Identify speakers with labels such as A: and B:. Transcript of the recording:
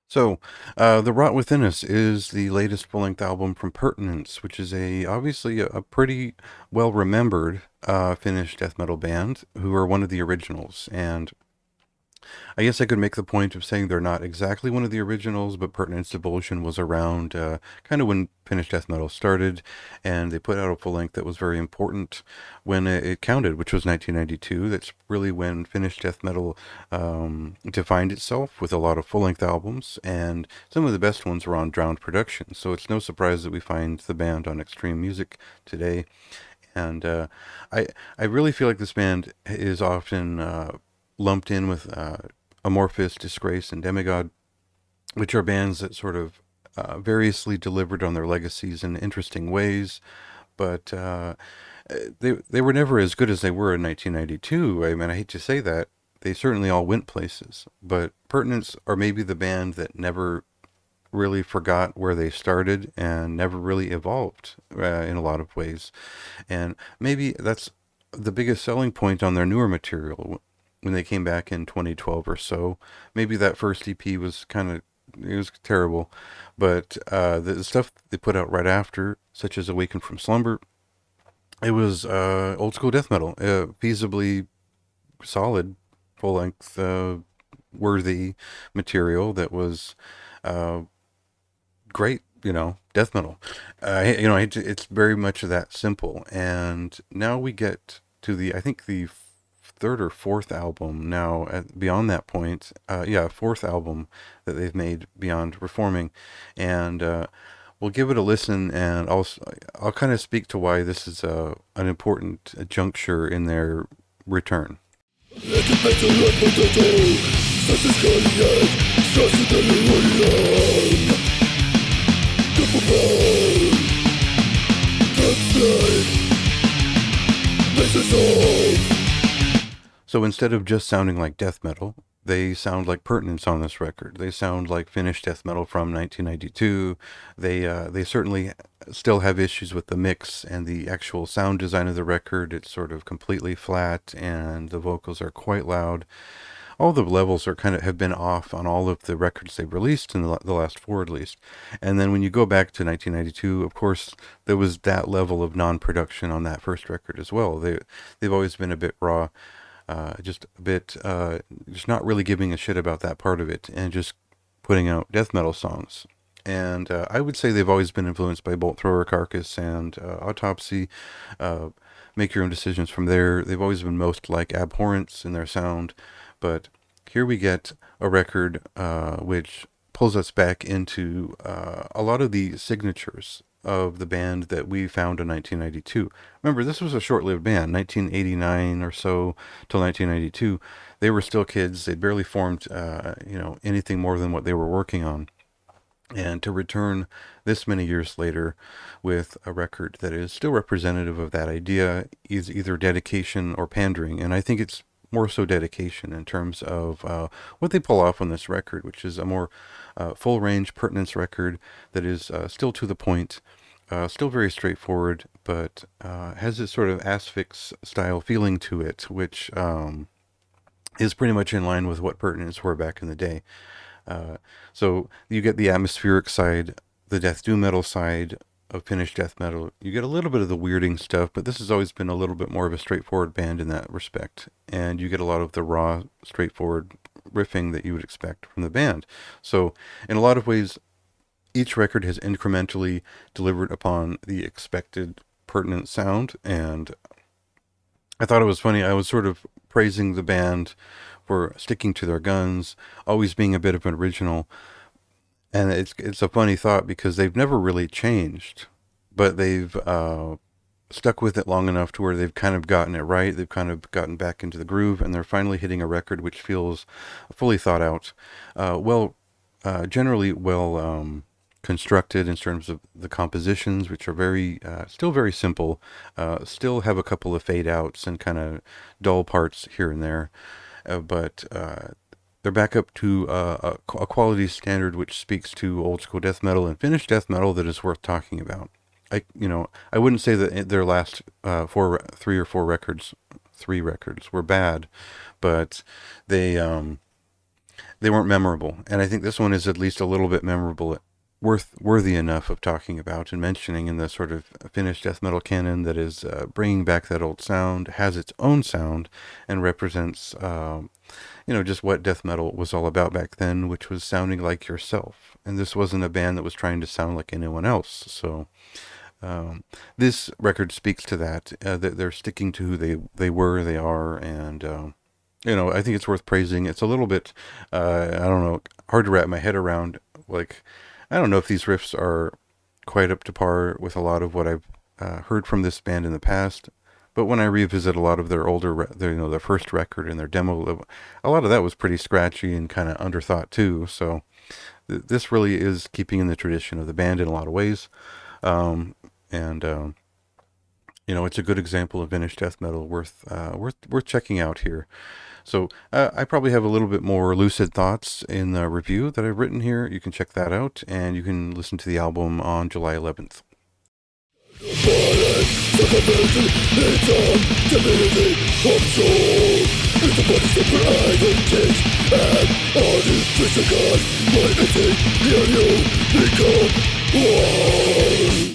A: So, The Rot Within Us is the latest full-length album from Purtenance, which is obviously a pretty well-remembered Finnish death metal band who are one of the originals. And I guess I could make the point of saying they're not exactly one of the originals, but Purtenance Devotion was around kind of when Finnish death metal started, and they put out a full length that was very important when it counted, which was 1992. That's really when Finnish death metal defined itself with a lot of full length albums, and some of the best ones were on Drowned Productions. So it's no surprise that we find the band on Xtreem Music today. And I I really feel like this band is often lumped in with Amorphis, Disgrace, and Demigod, which are bands that sort of variously delivered on their legacies in interesting ways, but they were never as good as they were in 1992. I mean, I hate to say that. They certainly all went places, but Pertinence are maybe the band that never really forgot where they started and never really evolved in a lot of ways. And maybe that's the biggest selling point on their newer material when they came back in 2012 or so. Maybe that first EP was it was terrible, but the stuff they put out right after, such as Awaken from Slumber, it was old school death metal, feasibly solid, full length, worthy material that was uh, great, death metal. It's very much that simple. And now we get to I think the third or fourth album now, beyond that point. Yeah, fourth album that they've made beyond Reforming. And we'll give it a listen, and I'll kind of speak to why this is an important juncture in their return. So instead of just sounding like death metal, they sound like Pertinence on this record. They sound like Finnish death metal from 1992. They certainly still have issues with the mix and the actual sound design of the record. It's sort of completely flat, and the vocals are quite loud. All the levels are have been off on all of the records they've released in the last four at least. And then when you go back to 1992, of course, there was that level of non-production on that first record as well. They've always been a bit raw, just a bit, just not really giving a shit about that part of it, and just putting out death metal songs. And I would say they've always been influenced by Bolt Thrower Carcass and Autopsy. Make your own decisions from there. They've always been most like Abhorrence in their sound. But here we get a record which pulls us back into a lot of the signatures of the band that we found in 1992. Remember, this was a short-lived band, 1989 or so till 1992. They were still kids. They barely formed, anything more than what they were working on. And to return this many years later with a record that is still representative of that idea is either dedication or pandering. And I think it's more so dedication in terms of what they pull off on this record, which is a more full-range Pertinence record that is still to the point, still very straightforward, but has this sort of Asphyx style feeling to it, which is pretty much in line with what Pertinence were back in the day. So you get the atmospheric side, the death doom metal side of Finnish death metal. You get a little bit of the weirding stuff, but this has always been a little bit more of a straightforward band in that respect. And you get a lot of the raw, straightforward riffing that you would expect from the band. So in a lot of ways, each record has incrementally delivered upon the expected Pertinent sound. And I thought it was funny. I was sort of praising the band for sticking to their guns, always being a bit of an original. And it's a funny thought because they've never really changed, but they've stuck with it long enough to where they've kind of gotten it right. They've kind of gotten back into the groove, and they're finally hitting a record which feels fully thought out, generally well constructed in terms of the compositions, which are still very simple, still have a couple of fade outs and kind of dull parts here and there, but they're back up to a quality standard which speaks to old school death metal and finished death metal that is worth talking about. I wouldn't say that their last three records were bad, but they weren't memorable. And I think this one is at least a little bit memorable, worthy enough of talking about and mentioning in the sort of finished death metal canon that is bringing back that old sound, has its own sound, and represents just what death metal was all about back then, which was sounding like yourself. And this wasn't a band that was trying to sound like anyone else. So this record speaks to that, that they're sticking to who they are, and I think it's worth praising. It's a little bit, I don't know, hard to wrap my head around. Like, I don't know if these riffs are quite up to par with a lot of what I've heard from this band in the past. But when I revisit a lot of their older, their first record and their demo, a lot of that was pretty scratchy and kind of underthought too. So this really is keeping in the tradition of the band in a lot of ways. And it's a good example of finished death metal worth checking out here. So I probably have a little bit more lucid thoughts in the review that I've written here. You can check that out, and you can listen to the album on July 11th. Become one.